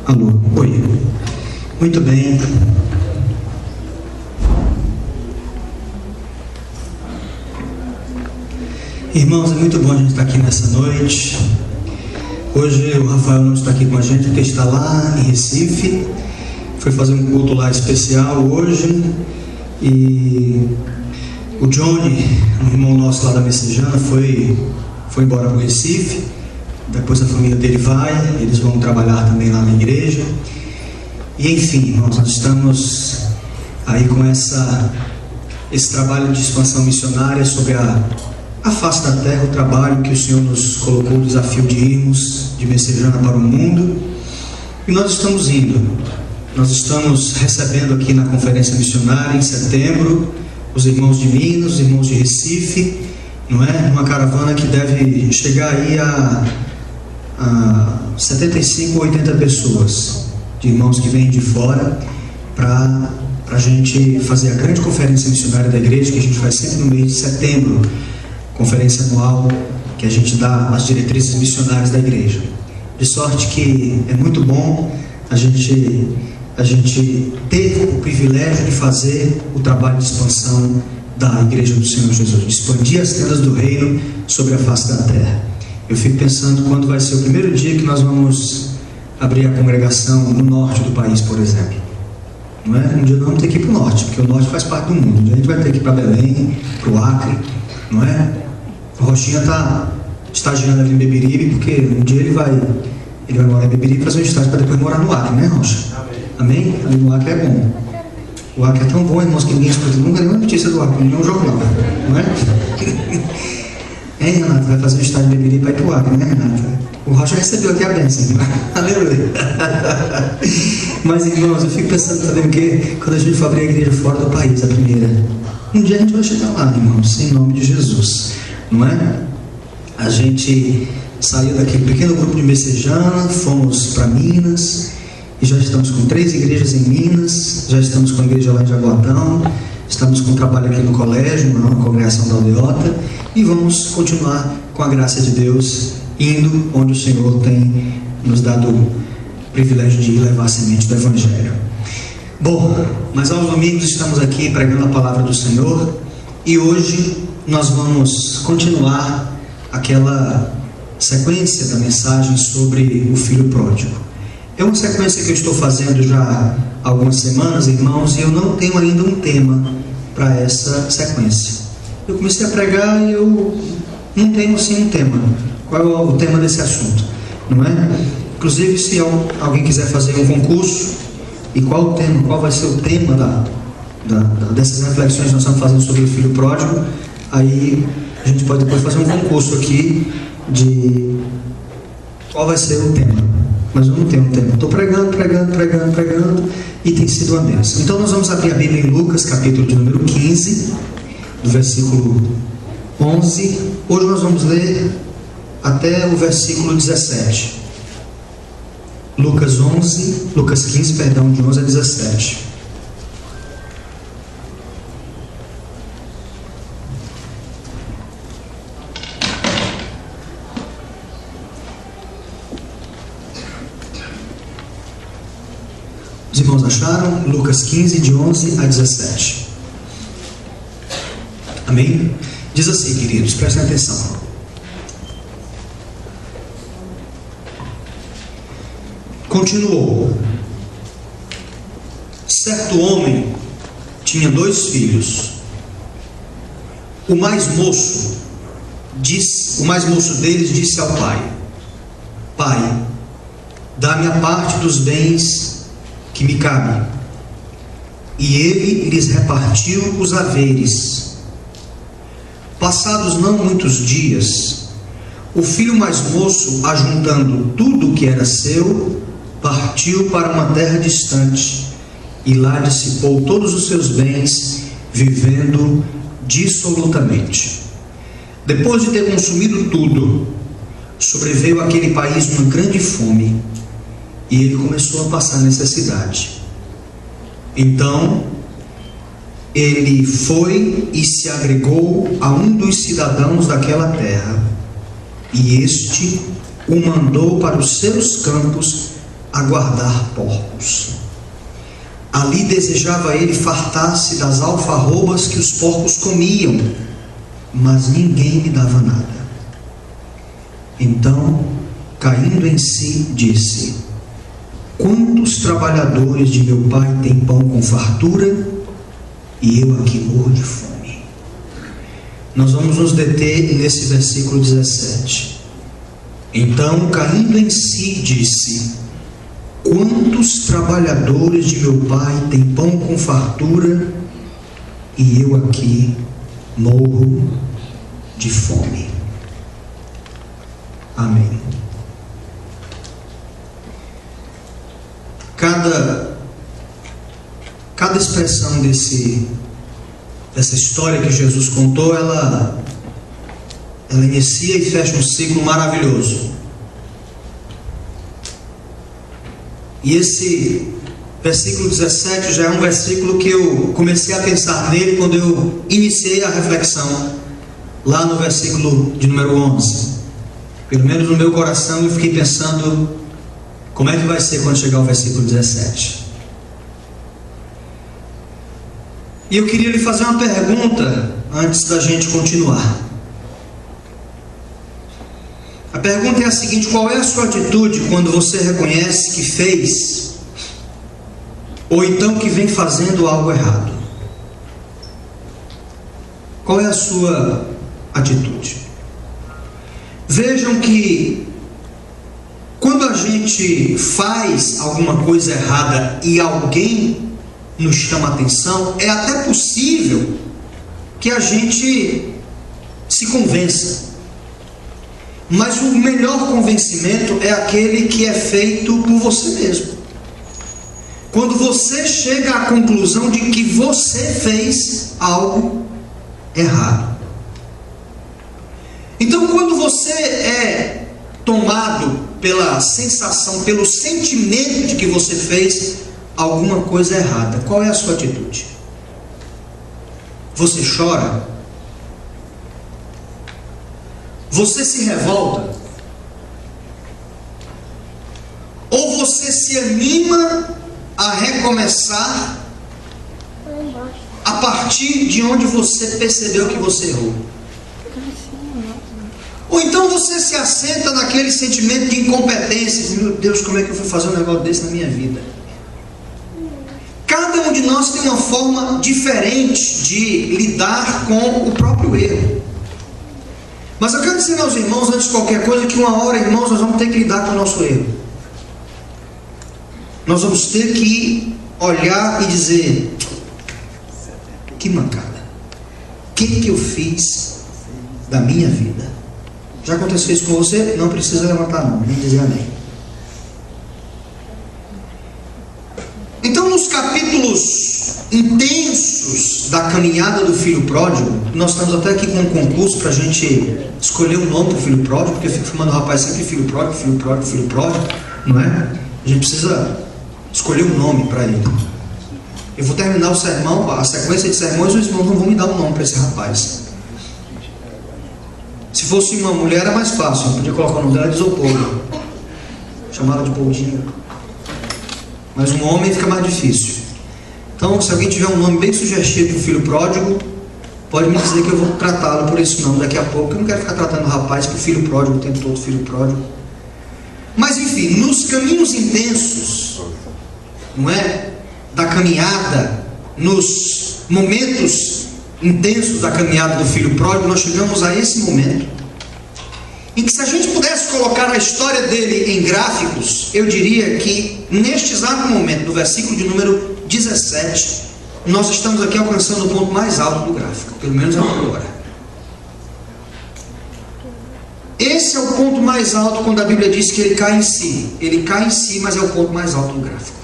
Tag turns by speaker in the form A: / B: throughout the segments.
A: Alô, oi. Muito bem. Irmãos, é muito bom a gente estar aqui nessa noite. Hoje o Rafael não está aqui com a gente porque está lá em Recife. Foi fazer um culto lá especial hoje. E o Johnny, um irmão nosso lá da Messejana, foi embora para o Recife. Depois a família dele vai, eles vão trabalhar também lá na igreja. E enfim, irmãos, nós estamos aí com esse trabalho de expansão missionária sobre a face da terra, o trabalho que o Senhor nos colocou, o desafio de irmos de Messejana para o mundo. E nós estamos indo. Nós estamos recebendo aqui na conferência missionária em setembro os irmãos de Minas, os irmãos de Recife, não é? Uma caravana que deve chegar aí a 75 ou 80 pessoas, de irmãos que vêm de fora, para a gente fazer a grande conferência missionária da igreja, que a gente faz sempre no mês de setembro, conferência anual, que a gente dá as diretrizes missionárias da igreja. De sorte que é muito bom a gente ter o privilégio de fazer o trabalho de expansão da igreja do Senhor Jesus, de expandir as tendas do reino sobre a face da terra. Eu fico pensando quando vai ser o primeiro dia que nós vamos abrir a congregação no norte do país, por exemplo. Não é? Um dia nós vamos ter que ir para o norte, porque o norte faz parte do mundo. Um dia a gente vai ter que ir para Belém, para o Acre, não é? O Rochinha está estagiando ali em Beberibe, porque um dia ele vai morar em Beberibe, fazer um estágio para depois morar no Acre, né, Rocha? Amém? Ali no Acre é bom. O Acre é tão bom, irmãos, que ninguém escuta nunca nenhuma notícia do Acre, nenhum jornal, não é? Hein, Renato? Vai fazer o estágio de Beberibe, vai pro Acre, né, Renato? O Rocha recebeu aqui a bênção. Aleluia. Mas, irmãos, eu fico pensando também que quando a gente for abrir a igreja fora do país, a primeira, um dia a gente vai chegar lá, irmãos, em nome de Jesus, não é? A gente saiu daquele pequeno grupo de Messejana, fomos para Minas, e já estamos com 3 igrejas em Minas, já estamos com a igreja lá em Jaboatão, estamos com trabalho aqui no colégio, na congregação da Aldeota, e vamos continuar com a graça de Deus, indo onde o Senhor tem nos dado o privilégio de ir levar a semente do Evangelho. Bom, mas aos domingos estamos aqui pregando a palavra do Senhor, e hoje nós vamos continuar aquela sequência da mensagem sobre o filho pródigo. É uma sequência que eu estou fazendo já há algumas semanas, irmãos, e eu não tenho ainda um tema para essa sequência. Eu comecei a pregar e eu não tenho assim um tema. Qual é o tema desse assunto? Não é? Inclusive, se alguém quiser fazer um concurso, e qual vai ser o tema dessas reflexões que nós estamos fazendo sobre o filho pródigo, aí a gente pode depois fazer um concurso aqui de qual vai ser o tema. Mas eu não tenho um tema. Estou pregando, e tem sido uma bênção. Então nós vamos abrir a Bíblia em Lucas, capítulo de número 15, do versículo 11. Hoje nós vamos ler até o versículo 17. Lucas 15, de 11 a 17. Os irmãos acharam? Lucas 15, de 11 a 17. Amém? Diz assim, queridos, prestem atenção. Continuou. Certo homem tinha 2 filhos. O mais moço deles disse ao pai: Pai, dá-me a parte dos bens que me cabe. E ele lhes repartiu os haveres. Passados não muitos dias, o filho mais moço, ajuntando tudo o que era seu, partiu para uma terra distante, e lá dissipou todos os seus bens, vivendo dissolutamente. Depois de ter consumido tudo, sobreveio àquele país uma grande fome, e ele começou a passar necessidade. Então ele foi e se agregou a um dos cidadãos daquela terra, e este o mandou para os seus campos a guardar porcos. Ali desejava ele fartar-se das alfarrobas que os porcos comiam, mas ninguém lhe dava nada. Então, caindo em si, disse: quantos trabalhadores de meu pai têm pão com fartura, e eu aqui morro de fome. Nós vamos nos deter nesse versículo 17. Então, caindo em si, disse: quantos trabalhadores de meu pai têm pão com fartura, e eu aqui morro de fome. Amém. Cada expressão dessa história que Jesus contou, ela inicia e fecha um ciclo maravilhoso. E esse versículo 17 já é um versículo que eu comecei a pensar nele quando eu iniciei a reflexão, lá no versículo de número 11. Pelo menos no meu coração eu fiquei pensando, como é que vai ser quando chegar o versículo 17? E eu queria lhe fazer uma pergunta antes da gente continuar. A pergunta é a seguinte: qual é a sua atitude quando você reconhece que fez, ou então que vem fazendo algo errado? Qual é a sua atitude? Vejam que quando a gente faz alguma coisa errada e alguém nos chama a atenção, é até possível que a gente se convença. Mas o melhor convencimento é aquele que é feito por você mesmo. Quando você chega à conclusão de que você fez algo errado. Então, quando você é tomado pela sensação, pelo sentimento de que você fez alguma coisa errada, qual é a sua atitude? Você chora? Você se revolta? Ou você se anima a recomeçar a partir de onde você percebeu que você errou? Ou então você se assenta naquele sentimento de incompetência: meu Deus, como é que eu fui fazer um negócio desse na minha vida? Cada um de nós tem uma forma diferente de lidar com o próprio erro. Mas eu quero dizer aos irmãos, antes de qualquer coisa, que uma hora, irmãos, nós vamos ter que lidar com o nosso erro. Nós vamos ter que olhar e dizer: que mancada, o que eu fiz da minha vida? Já aconteceu isso com você? Não precisa levantar a mão, nem dizer amém. Então, nos capítulos intensos da caminhada do filho pródigo, nós estamos até aqui com um concurso para a gente escolher um nome para o filho pródigo, porque eu fico chamando o rapaz sempre filho pródigo, filho pródigo, filho pródigo, não é? A gente precisa escolher um nome para ele. Eu vou terminar o sermão, a sequência de sermões, os irmãos não vão me dar um nome para esse rapaz. Se fosse uma mulher era mais fácil, eu podia colocar o nome dela de Isopoldo, chamar ela de Poldinho. Mas um homem fica mais difícil. Então, se alguém tiver um nome bem sugestivo para o filho pródigo, pode me dizer que eu vou tratá-lo por esse nome daqui a pouco. Eu não quero ficar tratando o rapaz por filho pródigo o tempo todo, filho pródigo. Mas enfim, nos caminhos intensos, não é? Da caminhada, nos momentos intensos da caminhada do filho pródigo, nós chegamos a esse momento em que, se a gente pudesse colocar a história dele em gráficos, eu diria que neste exato momento, do versículo de número 17, nós estamos aqui alcançando o ponto mais alto do gráfico, pelo menos agora. Esse é o ponto mais alto quando a Bíblia diz que ele cai em si. Ele cai em si, mas é o ponto mais alto do gráfico.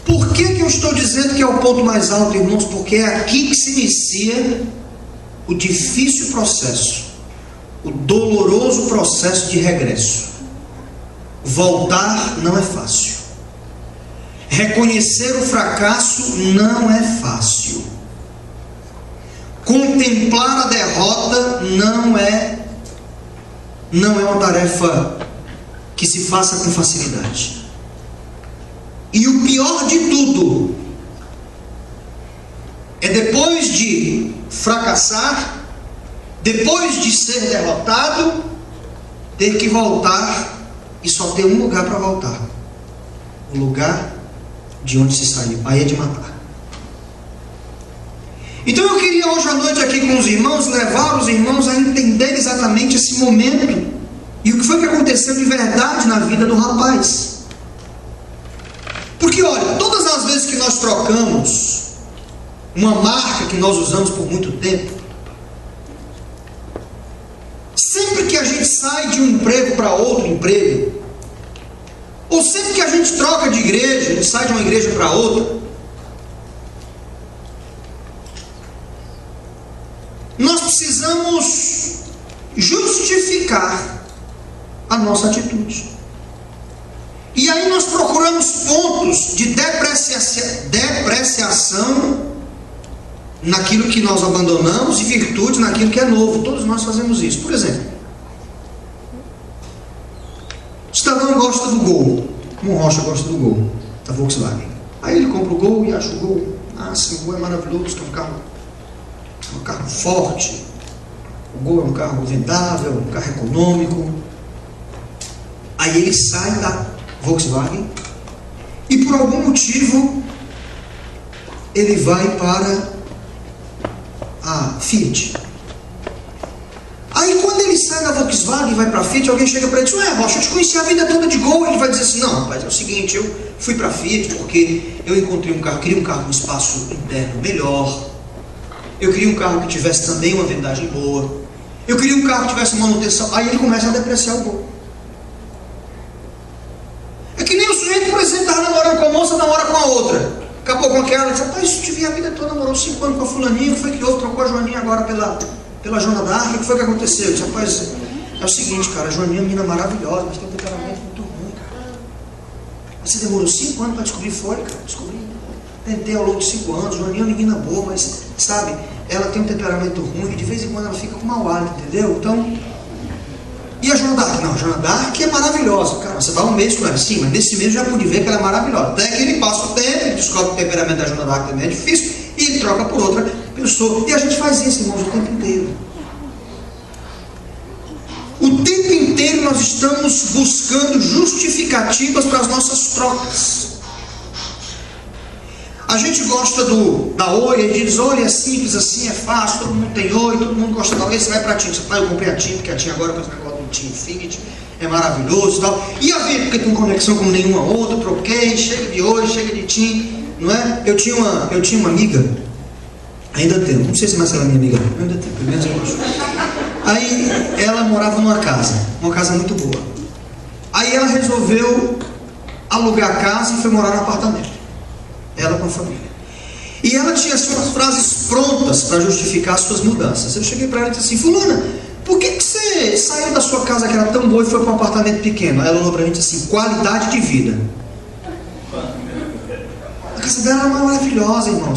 A: Por que eu estou dizendo que é o ponto mais alto, irmãos? Porque é aqui que se inicia o difícil processo, o doloroso processo de regresso. Voltar não é fácil. Reconhecer o fracasso não é fácil. Contemplar a derrota não é uma tarefa que se faça com facilidade. E o pior de tudo é, depois de fracassar, depois de ser derrotado, ter que voltar e só ter um lugar para voltar: o lugar de onde se saiu. Aí é de matar. Então eu queria hoje à noite aqui com os irmãos, levar os irmãos a entender exatamente esse momento e o que foi que aconteceu de verdade na vida do rapaz. Porque olha, todas as vezes que nós trocamos uma marca que nós usamos por muito tempo, sempre que a gente sai de um emprego para outro emprego, ou sempre que a gente troca de igreja, a gente sai de uma igreja para outra, nós precisamos justificar a nossa atitude. E aí nós procuramos pontos de depreciação naquilo que nós abandonamos e virtude naquilo que é novo. Todos nós fazemos isso. Por exemplo, o cidadão gosta do Gol, como o Rocha gosta do Gol da Volkswagen. Aí ele compra o Gol e acha o Gol, sim, o Gol é maravilhoso, que é um carro forte, o Gol é um carro vendável, um carro econômico. Aí ele sai da Volkswagen e por algum motivo ele vai para a Fiat. Aí quando ele sai da Volkswagen e vai para a Fiat, alguém chega para ele e diz: ué, Rocha, eu te conheci a vida toda de Gol. Ele vai dizer assim: não, rapaz, é o seguinte, eu fui para a Fiat porque eu encontrei um carro, queria um carro com espaço interno melhor, eu queria um carro que tivesse também uma vendagem boa, eu queria um carro que tivesse manutenção. Aí ele começa a depreciar o Gol. É que nem o sujeito, por exemplo, estava namorando com a moça, namora com a outra, acabou com aquela, diz: rapaz, eu tive a vida toda, namorou 5 anos com a fulaninha, o que foi que houve? Trocou a Joaninha agora pela Joana d'Arc, o que foi que aconteceu? Eu disse: rapaz, é o seguinte, cara, a Joaninha é uma menina maravilhosa, mas tem um temperamento muito ruim, cara. Você demorou 5 anos para descobrir? Foi, cara, descobri. Tentei ao longo de 5 anos, Joaninha é uma menina boa, mas, sabe, ela tem um temperamento ruim e de vez em quando ela fica com mau hálito, entendeu? Então, e a Joana d'Arc? Não, a Joana d'Arc é maravilhosa, cara. Você vai um mês com ela, sim, mas nesse mês já pude ver que ela é maravilhosa. Até que ele passa o tempo, ele descobre que o temperamento da Joana d'Arc também é difícil, e ele troca por outra pessoa. E a gente faz isso, irmãos, o tempo inteiro. O tempo inteiro nós estamos buscando justificativas para as nossas trocas. A gente gosta da Oi, a gente diz: olha, é simples assim, é fácil, todo mundo tem Oi, todo mundo gosta da Oi, você vai para a TIM. Você fala: eu comprei a TIM, porque a TIM agora com esse negócio do TIM Infinity é maravilhoso e tal. E a ver, porque tem conexão como nenhuma outra, troquei, chega de Oi, chega de TIM, não é? Eu tinha uma amiga, ainda tenho, não sei se mais ela é minha amiga, eu ainda tenho, pelo menos eu acho. Aí ela morava numa casa muito boa. Aí ela resolveu alugar a casa e foi morar no apartamento. Ela com a família. E ela tinha as suas frases prontas para justificar as suas mudanças. Eu cheguei para ela e disse assim: fulana, por que você saiu da sua casa que era tão boa e foi para um apartamento pequeno? Ela olhou para mim e disse assim: qualidade de vida. A casa dela era maravilhosa, irmão.